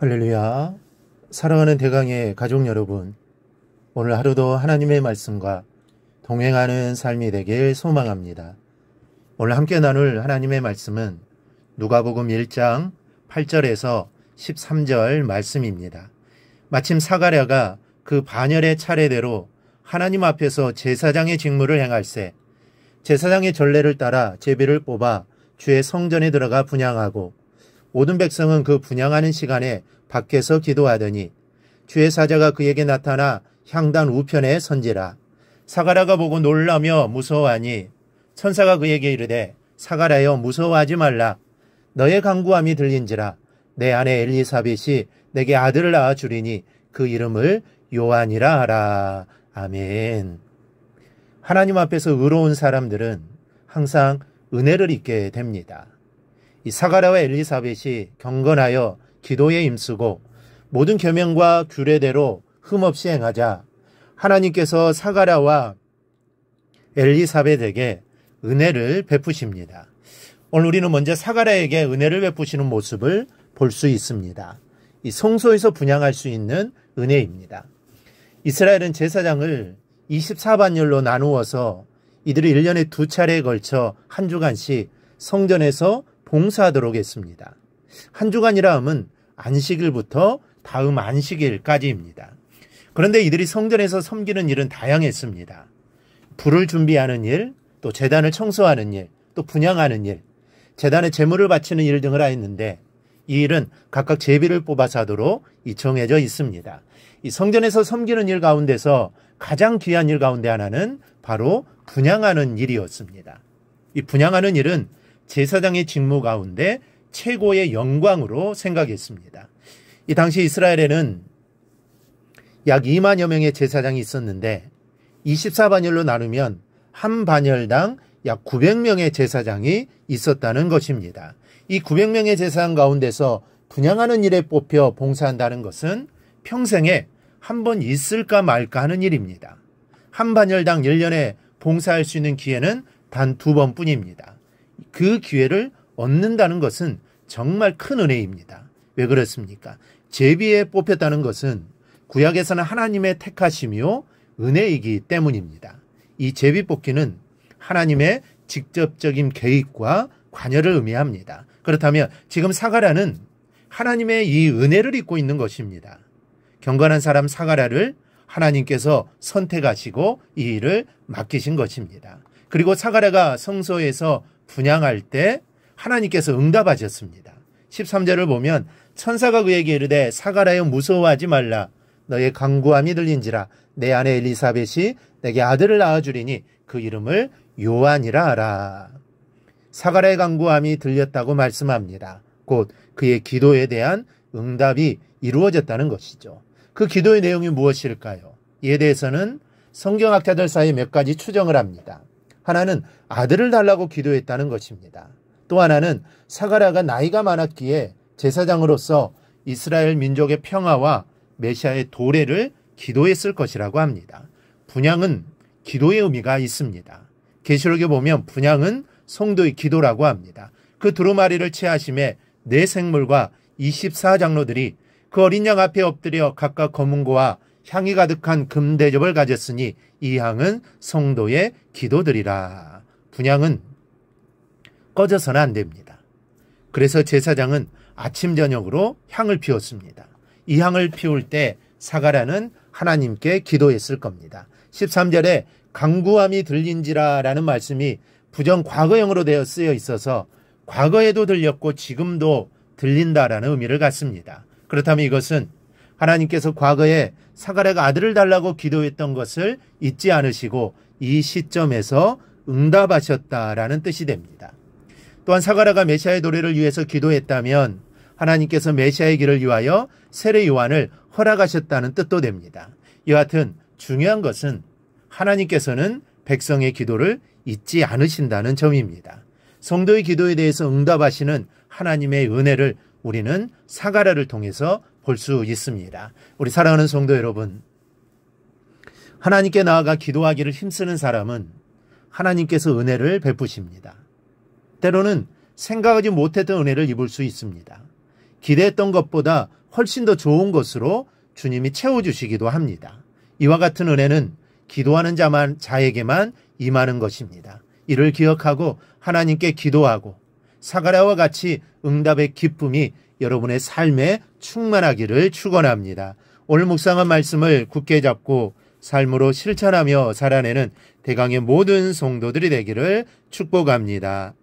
할렐루야. 사랑하는 대강의 가족 여러분, 오늘 하루도 하나님의 말씀과 동행하는 삶이 되길 소망합니다. 오늘 함께 나눌 하나님의 말씀은 누가복음 1장 8절에서 13절 말씀입니다. 마침 사가랴가 그 반열의 차례대로 하나님 앞에서 제사장의 직무를 행할세 제사장의 전례를 따라 제비를 뽑아 주의 성전에 들어가 분향하고 모든 백성은 그 분향하는 시간에 밖에서 기도하더니 주의 사자가 그에게 나타나 향단 우편에 선지라. 사가랴가 보고 놀라며 무서워하니 천사가 그에게 이르되 사가랴여 무서워하지 말라. 너의 간구함이 들린지라. 내 아내 엘리사벳이 내게 아들을 낳아 주리니 그 이름을 요한이라 하라. 아멘. 하나님 앞에서 의로운 사람들은 항상 은혜를 입게 됩니다. 이 사가랴와 엘리사벳이 경건하여 기도에 힘쓰고 모든 계명과 규례대로 흠없이 행하자 하나님께서 사가랴와 엘리사벳에게 은혜를 베푸십니다. 오늘 우리는 먼저 사가랴에게 은혜를 베푸시는 모습을 볼 수 있습니다. 이 성소에서 분향할 수 있는 은혜입니다. 이스라엘은 제사장을 24반열로 나누어서 이들이 1년에 2차례에 걸쳐 한 주간씩 성전에서 봉사하도록 했습니다. 한 주간이라 함은 안식일부터 다음 안식일까지입니다. 그런데 이들이 성전에서 섬기는 일은 다양했습니다. 불을 준비하는 일, 또 제단을 청소하는 일, 또 분향하는 일, 제단에 제물을 바치는 일 등을 하였는데 이 일은 각각 제비를 뽑아서 하도록 정해져 있습니다. 이 성전에서 섬기는 일 가운데서 가장 귀한 일 가운데 하나는 바로 분향하는 일이었습니다. 이 분향하는 일은 제사장의 직무 가운데 최고의 영광으로 생각했습니다. 이 당시 이스라엘에는 약 2만여 명의 제사장이 있었는데 24반열로 나누면 한 반열당 약 900명의 제사장이 있었다는 것입니다. 이 900명의 제사장 가운데서 분향하는 일에 뽑혀 봉사한다는 것은 평생에 한 번 있을까 말까 하는 일입니다. 한 반열당 1년에 봉사할 수 있는 기회는 단 2번뿐입니다. 그 기회를 얻는다는 것은 정말 큰 은혜입니다. 왜 그렇습니까? 제비에 뽑혔다는 것은 구약에서는 하나님의 택하심이요 은혜이기 때문입니다. 이 제비 뽑기는 하나님의 직접적인 계획과 관여를 의미합니다. 그렇다면 지금 사가랴는 하나님의 이 은혜를 입고 있는 것입니다. 경건한 사람 사가랴를 하나님께서 선택하시고 이 일을 맡기신 것입니다. 그리고 사가랴가 성소에서 분향할 때 하나님께서 응답하셨습니다. 13절을 보면 천사가 그에게 이르되 사가랴여 무서워하지 말라. 너의 간구함이 들린지라. 내 아내 엘리사벳이 내게 아들을 낳아주리니 그 이름을 요한이라 하라. 사가랴의 간구함이 들렸다고 말씀합니다. 곧 그의 기도에 대한 응답이 이루어졌다는 것이죠. 그 기도의 내용이 무엇일까요? 이에 대해서는 성경학자들 사이에 몇 가지 추정을 합니다. 하나는 아들을 달라고 기도했다는 것입니다. 또 하나는 사가랴가 나이가 많았기에 제사장으로서 이스라엘 민족의 평화와 메시아의 도래를 기도했을 것이라고 합니다. 분향은 기도의 의미가 있습니다. 계시록에 보면 분향은 성도의 기도라고 합니다. 그 두루마리를 취하심에 네 생물과 24장로들이 그 어린 양 앞에 엎드려 각각 검은고와 향이 가득한 금대접을 가졌으니 이 향은 성도의 기도들이라. 분향은 꺼져서는 안 됩니다. 그래서 제사장은 아침 저녁으로 향을 피웠습니다. 이 향을 피울 때 사가랴는 하나님께 기도했을 겁니다. 13절에 간구함이 들린지라 라는 말씀이 부정 과거형으로 되어 쓰여 있어서 과거에도 들렸고 지금도 들린다라는 의미를 갖습니다. 그렇다면 이것은 하나님께서 과거에 사가랴가 아들을 달라고 기도했던 것을 잊지 않으시고 이 시점에서 응답하셨다라는 뜻이 됩니다. 또한 사가랴가 메시아의 도래를 위해서 기도했다면 하나님께서 메시아의 길을 위하여 세례 요한을 허락하셨다는 뜻도 됩니다. 여하튼 중요한 것은 하나님께서는 백성의 기도를 잊지 않으신다는 점입니다. 성도의 기도에 대해서 응답하시는 하나님의 은혜를 우리는 사가랴를 통해서 볼 수 있습니다. 우리 사랑하는 성도 여러분, 하나님께 나아가 기도하기를 힘쓰는 사람은 하나님께서 은혜를 베푸십니다. 때로는 생각하지 못했던 은혜를 입을 수 있습니다. 기대했던 것보다 훨씬 더 좋은 것으로 주님이 채워주시기도 합니다. 이와 같은 은혜는 기도하는 자에게만 임하는 것입니다. 이를 기억하고 하나님께 기도하고 사가랴와 같이 응답의 기쁨이 여러분의 삶에 충만하기를 축원합니다. 오늘 묵상한 말씀을 굳게 잡고 삶으로 실천하며 살아내는 대강의 모든 성도들이 되기를 축복합니다.